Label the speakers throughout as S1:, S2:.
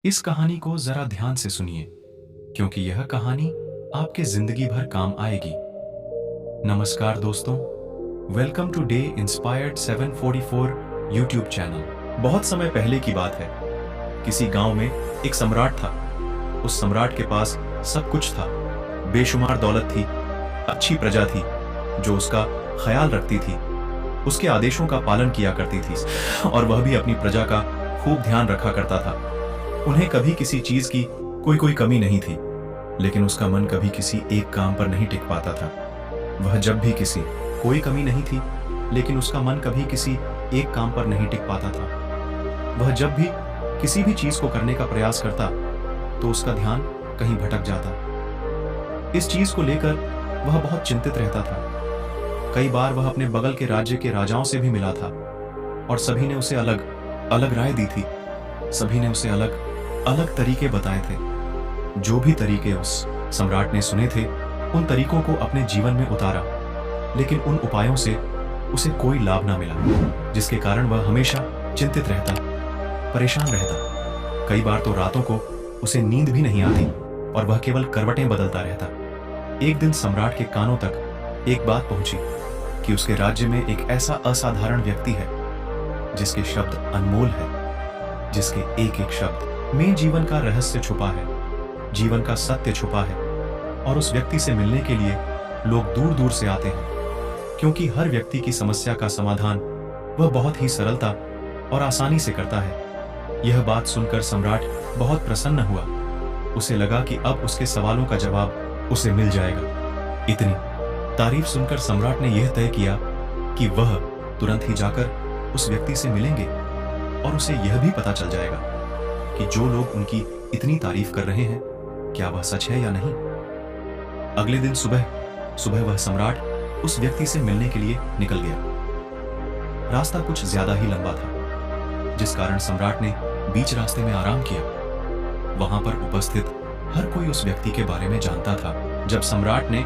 S1: इस कहानी को जरा ध्यान से सुनिए, क्योंकि यह कहानी आपके जिंदगी भर काम आएगी। नमस्कार दोस्तों, welcome to day inspired 744 YouTube channel. बहुत समय पहले की बात है। किसी गांव में एक सम्राट था। उस सम्राट के पास सब कुछ था। बेशुमार दौलत थी, अच्छी प्रजा थी जो उसका ख्याल रखती थी, उसके आदेशों का पालन किया करती थी, और वह भी अपनी प्रजा का खूब ध्यान रखा करता था। उन्हें कभी किसी चीज की कोई कमी नहीं थी, लेकिन उसका मन कभी किसी एक काम पर नहीं टिक पाता था। वह जब भी किसी कोई कमी नहीं थी, लेकिन उसका मन कभी किसी एक काम पर नहीं टिक पाता था। वह जब भी किसी भी चीज को करने का प्रयास करता तो उसका ध्यान कहीं भटक जाता। इस चीज को लेकर वह बहुत चिंतित रहता था। कई बार वह अपने बगल के राज्य के राजाओं से भी मिला था, और सभी ने उसे अलग अलग राय दी थी। सभी ने उसे अलग अलग तरीके बताए थे। जो भी तरीके उस सम्राट ने सुने थे, उन तरीकों को अपने जीवन में उतारा, लेकिन उन उपायों से उसे कोई लाभ ना मिला, जिसके कारण वह हमेशा चिंतित रहता, परेशान रहता। कई बार तो रातों को उसे नींद भी नहीं आती और वह केवल करवटें बदलता रहता। एक दिन सम्राट के कानों तक एक बात पहुंची कि उसके राज्य में एक ऐसा असाधारण व्यक्ति है जिसके शब्द अनमोल है, जिसके एक एक शब्द में जीवन का रहस्य छुपा है, जीवन का सत्य छुपा है। और उस व्यक्ति से मिलने के लिए लोग दूर दूर से आते हैं, क्योंकि हर व्यक्ति की समस्या का समाधान वह बहुत ही सरलता और आसानी से करता है। यह बात सुनकर सम्राट बहुत प्रसन्न हुआ। उसे लगा कि अब उसके सवालों का जवाब उसे मिल जाएगा। इतनी तारीफ सुनकर सम्राट ने यह तय किया कि वह तुरंत ही जाकर उस व्यक्ति से मिलेंगे, और उसे यह भी पता चल जाएगा कि जो लोग उनकी इतनी तारीफ कर रहे हैं, क्या वह सच है या नहीं। अगले दिन सुबह सुबह वह सम्राट उस व्यक्ति से मिलने के लिए निकल गया। रास्ता कुछ ज्यादा ही लंबा था, जिस कारण सम्राट ने बीच रास्ते में आराम किया। वहां पर उपस्थित हर कोई उस व्यक्ति के बारे में जानता था। जब सम्राट ने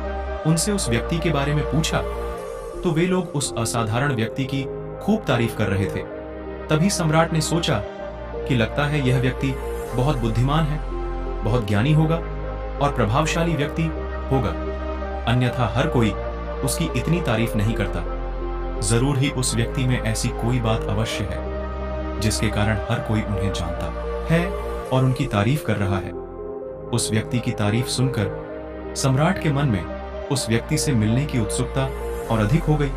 S1: उनसे उस व्यक्ति के बारे में पूछा, तो वे लोग उस असाधारण व्यक्ति की खूब तारीफ कर रहे थे। तभी सम्राट ने सोचा कि लगता है यह व्यक्ति बहुत बुद्धिमान है, बहुत ज्ञानी होगा और प्रभावशाली व्यक्ति होगा, अन्यथा हर कोई उसकी इतनी तारीफ नहीं करता। जरूर ही उस व्यक्ति में ऐसी कोई बात अवश्य है जिसके कारण हर कोई उन्हें जानता है और उनकी तारीफ कर रहा है। उस व्यक्ति की तारीफ सुनकर सम्राट के मन में उस व्यक्ति से मिलने की उत्सुकता और अधिक हो गई।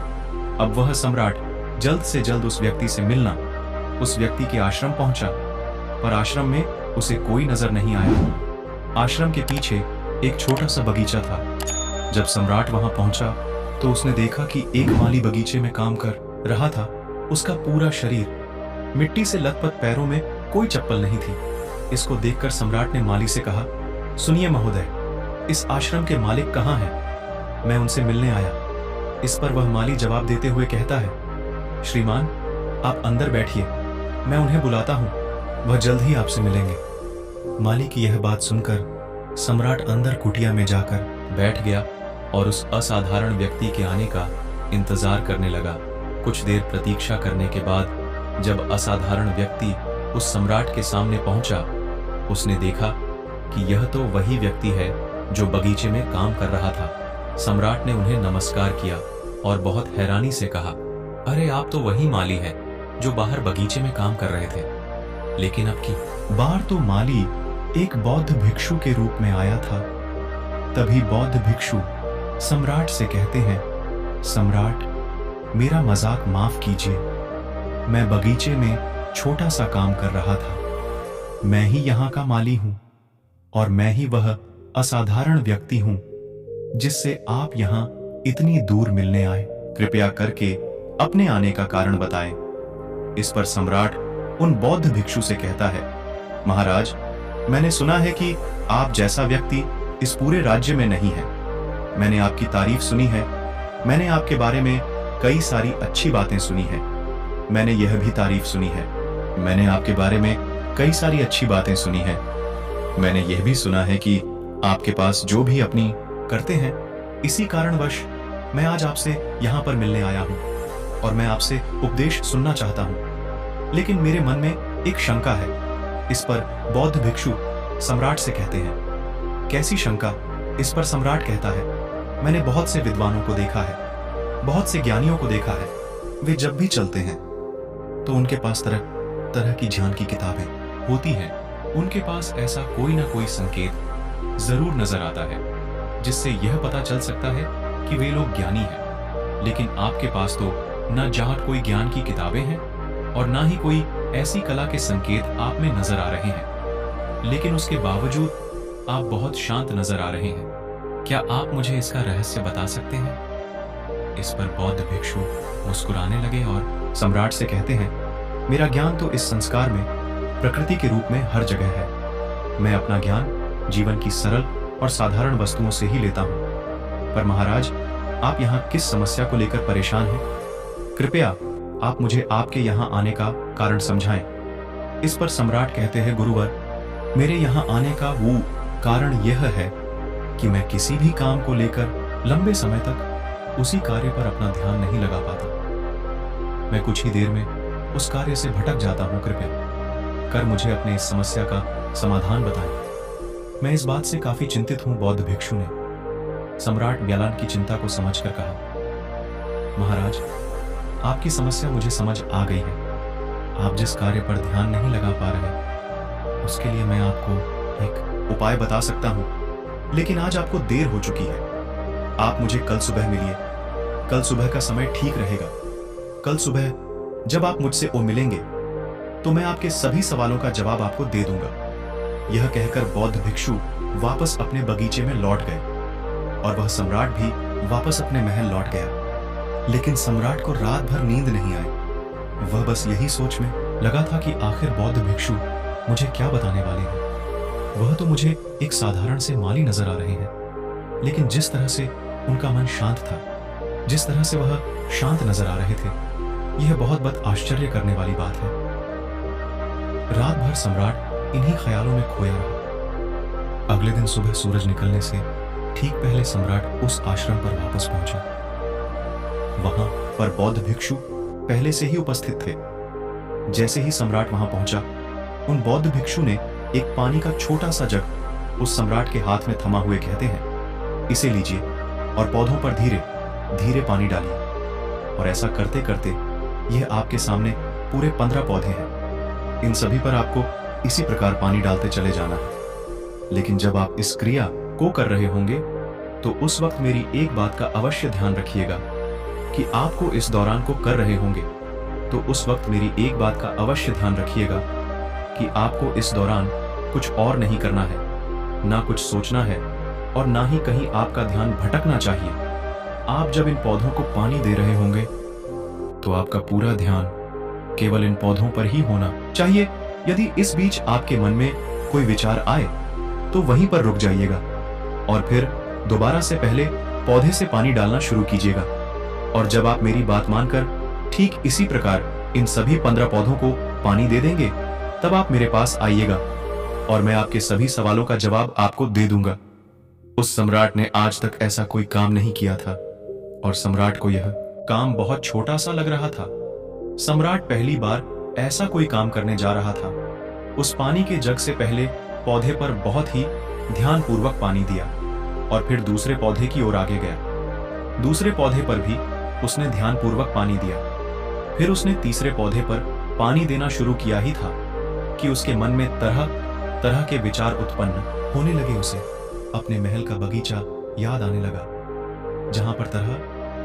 S1: अब वह सम्राट जल्द से जल्द उस व्यक्ति से मिलना उस व्यक्ति के आश्रम पहुंचा, पर आश्रम में उसे कोई नजर नहीं आया। आश्रम के पीछे एक छोटा सा बगीचा था। जब सम्राट वहां पहुंचा तो उसने देखा कि एक माली बगीचे में काम कर रहा था। उसका पूरा शरीर मिट्टी से लथपथ, पैरों में कोई चप्पल नहीं थी। इसको देखकर सम्राट ने माली से कहा, सुनिए महोदय, इस आश्रम के मालिक कहाँ हैं? मैं उनसे मिलने आया। इस पर वह माली जवाब देते हुए कहता है, श्रीमान, आप अंदर बैठिए, मैं उन्हें बुलाता हूँ, वह जल्द ही आपसे मिलेंगे। माली की यह बात सुनकर सम्राट अंदर कुटिया में जाकर बैठ गया और उस असाधारण व्यक्ति के आने का इंतजार करने लगा। कुछ देर प्रतीक्षा करने के बाद जब असाधारण व्यक्ति उस सम्राट के सामने पहुंचा, उसने देखा कि यह तो वही व्यक्ति है जो बगीचे में काम कर रहा था। सम्राट ने उन्हें नमस्कार किया और बहुत हैरानी से कहा, अरे आप तो वही माली हैं जो बाहर बगीचे में काम कर रहे थे। लेकिन अब की बार तो माली एक बौद्ध भिक्षु के रूप में आया था। तभी बौद्ध भिक्षु सम्राट से कहते हैं, सम्राट, मेरा मजाक माफ कीजिए, मैं बगीचे में छोटा सा काम कर रहा था। मैं ही यहाँ का माली हूँ, और मैं ही वह असाधारण व्यक्ति हूँ जिससे आप यहाँ इतनी दूर मिलने आए। कृपया करके अपने आने का कारण बताएं। इस पर सम्राट उन बौद्ध भिक्षु से कहता है, महाराज, मैंने सुना है कि आप जैसा व्यक्ति इस पूरे राज्य में नहीं है। मैंने आपकी तारीफ सुनी है। मैंने आपके बारे में कई सारी अच्छी बातें सुनी है। मैंने यह भी तारीफ सुनी है। मैंने आपके बारे में कई सारी अच्छी बातें सुनी है। मैंने यह भी सुना है कि आपके पास जो भी अपनी करते हैं, इसी कारणवश मैं आज आपसे यहाँ पर मिलने आया हूँ और मैं आपसे उपदेश सुनना चाहता हूँ। लेकिन मेरे मन में एक शंका है इस पर बौद्ध भिक्षु सम्राट से कहते हैं, कैसी शंका। इस पर सम्राट कहता है, मैंने बहुत से विद्वानों को देखा है, बहुत से ज्ञानियों को देखा है, वे जब भी चलते हैं तो उनके पास तरह तरह की ध्यान की किताबें होती हैं। उनके पास ऐसा कोई ना कोई संकेत जरूर नजर आता है जिससे यह पता चल सकता है कि वे लोग ज्ञानी हैं। लेकिन आपके पास तो न जहाँ कोई ज्ञान की किताबें हैं और ना ही कोई ऐसी कला के संकेत आप में नजर आ रहे हैं, लेकिन उसके बावजूद आप बहुत शांत नजर आ रहे हैं। क्या आप मुझे इसका रहस्य बता सकते हैं? इस पर बौद्ध भिक्षु मुस्कुराने लगे और सम्राट से कहते हैं, मेरा ज्ञान तो इस संस्कार में प्रकृति के रूप में हर जगह है। मैं अपना ज्ञान जीवन की सरल और साधारण वस्तुओं से ही लेता हूँ। पर महाराज, आप यहाँ किस समस्या को लेकर परेशान हैं? कृपया आप मुझे आपके यहाँ आने का कारण समझाएं। इस पर सम्राट कहते हैं, गुरुवर, मेरे यहाँ आने का वो कारण यह है कि मैं किसी भी काम को लेकर लंबे समय तक उसी कार्य पर अपना ध्यान नहीं लगा पाता। मैं कुछ ही देर में उस कार्य से भटक जाता हूँ। कृपया कर मुझे अपने इस समस्या का समाधान बताएं। मैं इस बात से काफी चिंतित हूँ, बौद्ध भिक्षु ने सम्राट ग्यालान की चिंता को समझकर कहा। महाराज, आपकी समस्या मुझे समझ आ गई है। आप जिस कार्य पर ध्यान नहीं लगा पा रहे, उसके लिए मैं आपको एक उपाय बता सकता हूँ, लेकिन आज आपको देर हो चुकी है। आप मुझे कल सुबह मिलिए। कल सुबह का समय ठीक रहेगा। कल सुबह जब आप मुझसे मिलेंगे तो मैं आपके सभी सवालों का जवाब आपको दे दूंगा। यह कहकर बौद्ध भिक्षु वापस अपने बगीचे में लौट गए और वह सम्राट भी वापस अपने महल लौट गया। लेकिन सम्राट को रात भर नींद नहीं आई। वह बस यही सोच में लगा था कि आखिर बौद्ध भिक्षु मुझे क्या बताने वाले हैं। वह तो मुझे एक साधारण से माली नजर आ रहे हैं, लेकिन जिस तरह से उनका मन शांत था, जिस तरह से वह शांत नजर आ रहे थे, यह बहुत आश्चर्य करने वाली बात है। रात भर सम्राट इन्हीं ख्यालों में खोया रहा। अगले दिन सुबह सूरज निकलने से ठीक पहले सम्राट उस आश्रम पर वापस पहुंचा। वहां पर बौद्ध भिक्षु पहले से ही उपस्थित थे। जैसे ही सम्राट वहां पहुंचा, उन बौद्ध भिक्षु ने एक पानी का छोटा सा जग उस सम्राट के हाथ में थमा हुए कहते हैं, इसे लीजिए और पौधों पर धीरे धीरे पानी डालिए। और ऐसा करते करते यह आपके सामने पूरे 15 पौधे हैं। इन सभी पर आपको इसी प्रकार पानी डालते चले जाना है। लेकिन जब आप इस क्रिया को कर रहे होंगे तो उस वक्त मेरी एक बात का अवश्य ध्यान रखिएगा कि आपको इस दौरान को कर रहे होंगे तो उस वक्त मेरी एक बात का अवश्य ध्यान रखिएगा कि आपको इस दौरान कुछ और नहीं करना है, ना कुछ सोचना है और ना ही कहीं आपका ध्यान भटकना चाहिए। आप जब इन पौधों को पानी दे रहे होंगे तो आपका पूरा ध्यान केवल इन पौधों पर ही होना चाहिए। यदि इस बीच आपके मन में कोई विचार आए तो वहीं पर रुक जाइएगा और फिर दोबारा से पहले पौधे से पानी डालना शुरू कीजिएगा। और जब आप मेरी बात मानकर ठीक इसी प्रकार इन सभी 15 पौधों को पानी दे देंगे, तब आप मेरे पास आइएगा और मैं आपके सभी सवालों का जवाब आपको दे दूंगा। उस सम्राट ने आज तक ऐसा कोई काम नहीं किया था और सम्राट को यह काम बहुत छोटा सा लग रहा था। सम्राट पहली बार ऐसा कोई काम करने जा रहा था। उस पानी के जग से पहले पौधे पर बहुत ही ध्यानपूर्वक पानी दिया और फिर दूसरे पौधे की ओर आगे गया। दूसरे पौधे पर भी उसने ध्यानपूर्वक पानी दिया। फिर उसने तीसरे पौधे पर पानी देना शुरू किया ही था कि उसके मन में तरह तरह के विचार उत्पन्न होने लगे। उसे अपने महल का बगीचा याद आने लगा, जहां पर तरह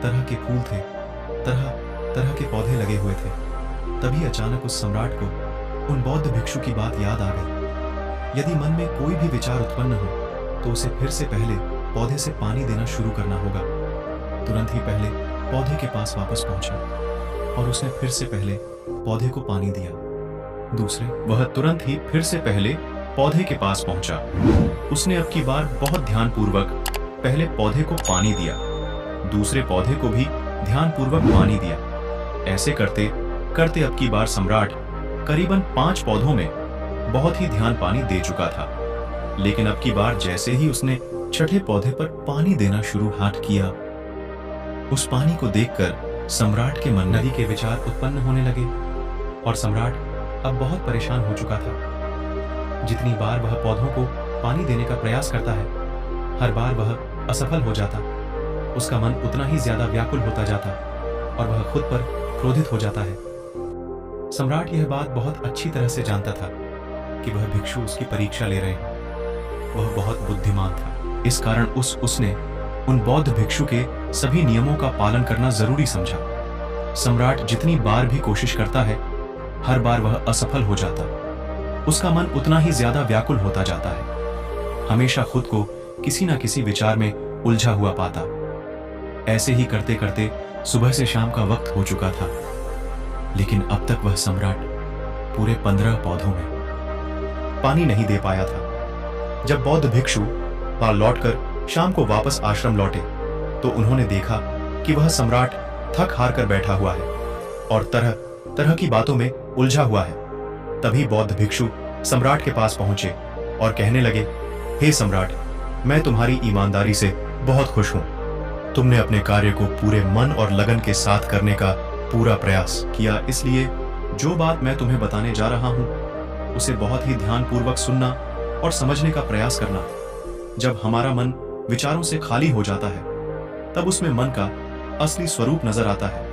S1: तरह के फूल थे, तरह तरह के पौधे लगे हुए थे। तभी अचानक उस सम्राट को उन बौद्ध भिक्षु की बात याद आ गई। यदि मन में कोई भी विचार उत्पन्न हो तो उसे फिर से पहले पौधे से पानी देना शुरू करना होगा। तुरंत ही पहले पौधे के पास वापस पहुंचा और उसने फिर से पहले पौधे को पानी दिया। वह तुरंत ही फिर से पहले पौधे के पास पहुंचा। उसने अब की बार बहुत ध्यानपूर्वक पहले पौधे को पानी दिया, दूसरे पौधे को भी ध्यानपूर्वक पानी दिया। ऐसे करते करते अब की बार सम्राट करीबन 5 पौधों में बहुत ही ध्यान पानी दे चुका था। लेकिन अब की बार जैसे ही उसने छठे पौधे पर पानी देना शुरू किया, उस पानी को देखकर सम्राट के मन नदी के विचार उत्पन्न होने लगे और सम्राट अब बहुत परेशान हो चुका था। जितनी बार वह पौधों को पानी देने का प्रयास करता है, हर बार वह असफल हो जाता। उसका मन उतना ही ज्यादा व्याकुल होता जाता और वह खुद पर क्रोधित हो जाता है। सम्राट यह बात बहुत अच्छी तरह से जानता था कि वह भिक्षु उसकी परीक्षा ले रहे हैं। वह बहुत बुद्धिमान था, इस कारण उसने उन बौद्ध भिक्षु के सभी नियमों का पालन करना जरूरी समझा। सम्राट जितनी बार भी कोशिश करता है, हर बार वह असफल हो जाता। उसका मन उतना ही ज्यादा व्याकुल होता जाता है, हमेशा खुद को किसी न किसी विचार में उलझा हुआ पाता। ऐसे ही करते करते सुबह से शाम का वक्त हो चुका था, लेकिन अब तक वह सम्राट पूरे 15 पौधों में पानी नहीं दे पाया था। जब बौद्ध भिक्षु वहां लौटकर शाम को वापस आश्रम लौटे तो उन्होंने देखा कि वह सम्राट थक हार कर बैठा हुआ है और तरह तरह की बातों में उलझा हुआ है। तभी बौद्ध भिक्षु सम्राट के पास पहुंचे और कहने लगे, हे सम्राट, मैं तुम्हारी ईमानदारी से बहुत खुश हूं। तुमने अपने कार्य को पूरे मन और लगन के साथ करने का पूरा प्रयास किया, इसलिए जो बात मैं तुम्हें बताने जा रहा हूं उसे बहुत ही ध्यानपूर्वक सुनना और समझने का प्रयास करना। जब हमारा मन विचारों से खाली हो जाता है, तब उसमें मन का असली स्वरूप नजर आता है।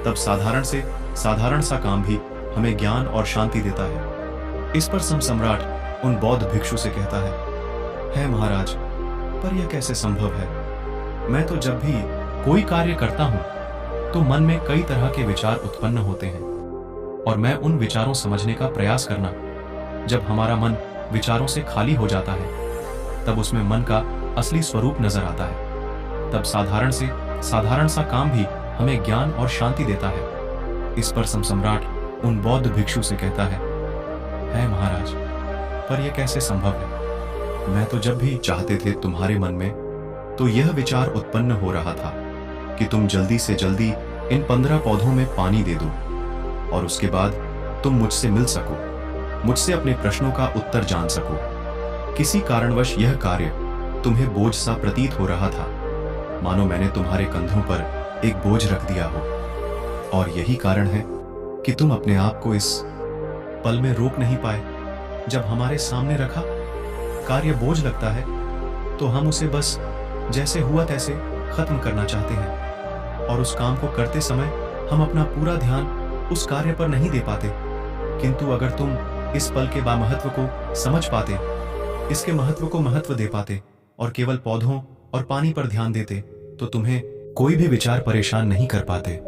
S1: तब साधारण से साधारण सा काम भी हमें ज्ञान और शांति देता है। इस पर सम्राट उन बौद्ध भिक्षु से कहता है महाराज, पर यह कैसे संभव है? मैं तो जब भी कोई कार्य करता हूं तो मन में कई तरह के विचार उत्पन्न होते हैं और मैं उन विचारों समझने का प्रयास करना। जब हमारा मन विचारों से खाली हो जाता है, तब उसमें मन का असली स्वरूप नजर आता है। तब साधारण से साधारण सा काम भी हमें ज्ञान और शांति देता है। इस पर सम्राट उन बौद्ध भिक्षु से कहता है महाराज, पर यह कैसे संभव है? मैं तो जब भी चाहते थे तुम्हारे मन में तो यह विचार उत्पन्न हो रहा था कि तुम जल्दी से जल्दी इन 15 पौधों में पानी दे दो और उसके बाद तुम मुझसे मिल सको, मुझसे अपने प्रश्नों का उत्तर जान सको। किसी कारणवश यह कार्य तुम्हें बोझ सा प्रतीत हो रहा था, मानो मैंने तुम्हारे कंधों पर एक बोझ रख दिया हो। और यही कारण है कि तुम अपने आप को इस पल में रोक नहीं पाए। जब हमारे सामने रखा कार्य बोझ लगता है तो हम उसे बस जैसे हुआ तैसे खत्म करना चाहते हैं और उस काम को करते समय हम अपना पूरा ध्यान उस कार्य पर नहीं दे पाते। किंतु अगर तुम इस पल के बामहत्व को समझ पाते, इसके महत्व को महत्व दे पाते और केवल पौधों और पानी पर ध्यान देते, तो तुम्हें कोई भी विचार परेशान नहीं कर पाते।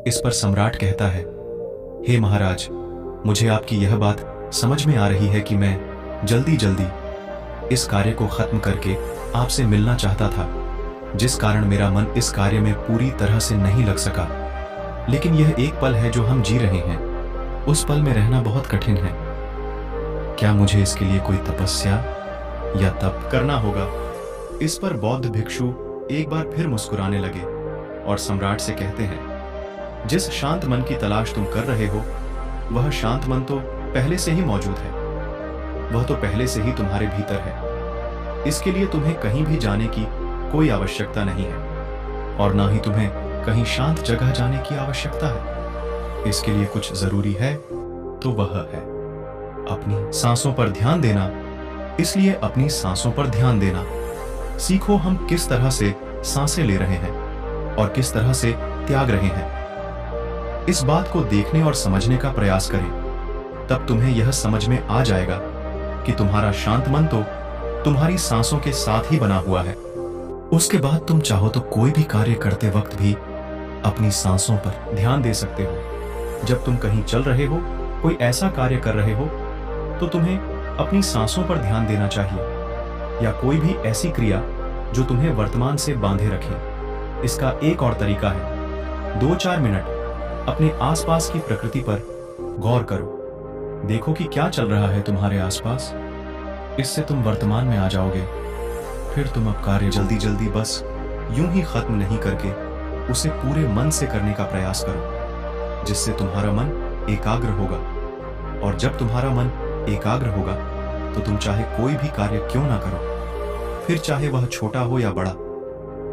S1: इस पर सम्राट कहता है, हे महाराज, मुझे आपकी यह बात समझ में आ रही है कि मैं जल्दी जल्दी इस कार्य को खत्म करके आपसे मिलना चाहता था, जिस कारण मेरा मन इस कार्य में पूरी तरह से नहीं लग सका। लेकिन यह एक पल है जो हम जी रहे हैं, उस पल में रहना बहुत कठिन है। क्या मुझे इसके लिए कोई तपस्या या तप करना होगा? इस पर बौद्ध भिक्षु एक बार फिर मुस्कुराने लगे और सम्राट से कहते हैं, जिस शांत मन की तलाश तुम कर रहे हो, वह शांत मन तो पहले से ही मौजूद है। वह तो पहले से ही तुम्हारे भीतर है। इसके लिए तुम्हें कहीं भी जाने की कोई आवश्यकता नहीं है और ना ही तुम्हें कहीं शांत जगह जाने की आवश्यकता है। इसके लिए कुछ जरूरी है तो वह है अपनी सांसों पर ध्यान देना। इसलिए अपनी सांसों पर ध्यान देना सीखो। हम किस तरह से सांसें ले रहे हैं और किस तरह से त्याग रहे हैं, इस बात को देखने और समझने का प्रयास करें। तब तुम्हें यह समझ में आ जाएगा कि तुम्हारा शांत मन तो तुम्हारी सांसों के साथ ही बना हुआ है। उसके बाद तुम चाहो तो कोई भी कार्य करते वक्त भी अपनी सांसों पर ध्यान दे सकते हो। जब तुम कहीं चल रहे हो, कोई ऐसा कार्य कर रहे हो, तो तुम्हें अपनी सांसों पर ध्यान देना चाहिए, या कोई भी ऐसी क्रिया जो तुम्हें वर्तमान से बांधे रखे। इसका एक और तरीका है, 2-4 मिनट अपने आसपास की प्रकृति पर गौर करो। देखो कि क्या चल रहा है तुम्हारे आसपास। इससे तुम वर्तमान में आ जाओगे। फिर तुम अब कार्य जल्दी जल्दी बस यूं ही खत्म नहीं करके उसे पूरे मन से करने का प्रयास करो, जिससे तुम्हारा मन एकाग्र होगा। और जब तुम्हारा मन एकाग्र होगा तो तुम चाहे कोई भी कार्य क्यों ना करो, फिर चाहे वह छोटा हो या बड़ा,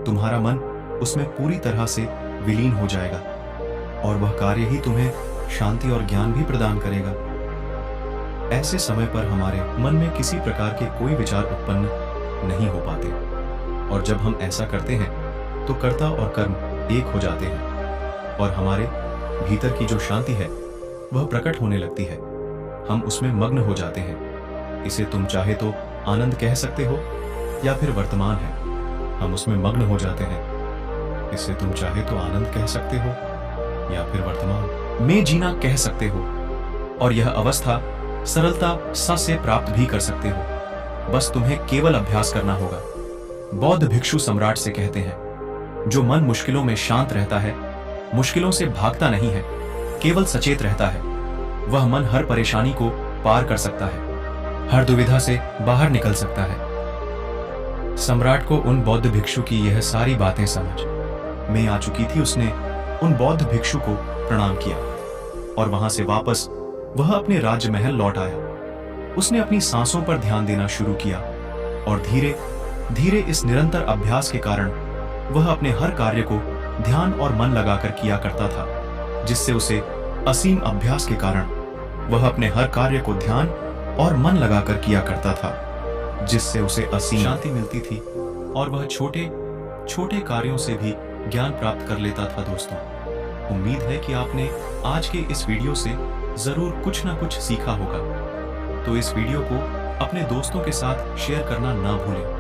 S1: तुम्हारा मन उसमें पूरी तरह से विलीन हो जाएगा और वह कार्य ही तुम्हें शांति और ज्ञान भी प्रदान करेगा। ऐसे समय पर हमारे मन में किसी प्रकार के कोई विचार उत्पन्न नहीं हो पाते, और जब हम ऐसा करते हैं तो कर्ता और कर्म एक हो जाते हैं और हमारे भीतर की जो शांति है वह प्रकट होने लगती है। हम उसमें मग्न हो जाते हैं। इसे तुम चाहे तो आनंद कह सकते हो या फिर वर्तमान है। हम उसमें मग्न हो जाते हैं। इसे तुम चाहे तो आनंद कह सकते हो या फिर वर्तमान में जीना कह सकते हो, और यह अवस्था सरलता से प्राप्त भी कर सकते हो। बस तुम्हें केवल अभ्यास करना होगा। बौद्ध भिक्षु सम्राट से कहते हैं, जो मन मुश्किलों में शांत रहता है, मुश्किलों से भागता नहीं है, केवल सचेत रहता है, वह मन हर परेशानी को पार कर सकता है, हर दुविधा से बाहर निकल सकता है। सम्राट को उन बौद्ध भिक्षु की यह सारी बातें समझ में आ चुकी थी। उसने उन बौद्ध भिक्षु को प्रणाम किया और वहां से वापस वह अपने राजमहल लौट आया। उसने अपनी सांसों पर ध्यान देना शुरू किया और धीरे धीरे इस निरंतर अभ्यास के कारण वह अपने हर कार्य को ध्यान और मन लगाकर किया करता था, जिससे उसे असीम अभ्यास के कारण वह अपने हर कार्य को ध्यान और मन लगाकर किया करता था, जिससे उसे असीम शांति मिलती थी और वह छोटे छोटे कार्यों से भी ज्ञान प्राप्त कर लेता था। दोस्तों, उम्मीद है कि आपने आज के इस वीडियो से जरूर कुछ ना कुछ सीखा होगा। तो इस वीडियो को अपने दोस्तों के साथ शेयर करना ना भूलें।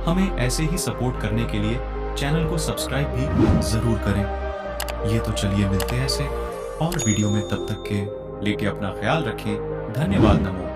S1: हमें ऐसे ही सपोर्ट करने के लिए चैनल को सब्सक्राइब भी जरूर करें। ये तो चलिए मिलते हैं ऐसे और वीडियो में, तब तक के लेके अपना ख्याल रखें। धन्यवाद। नमो।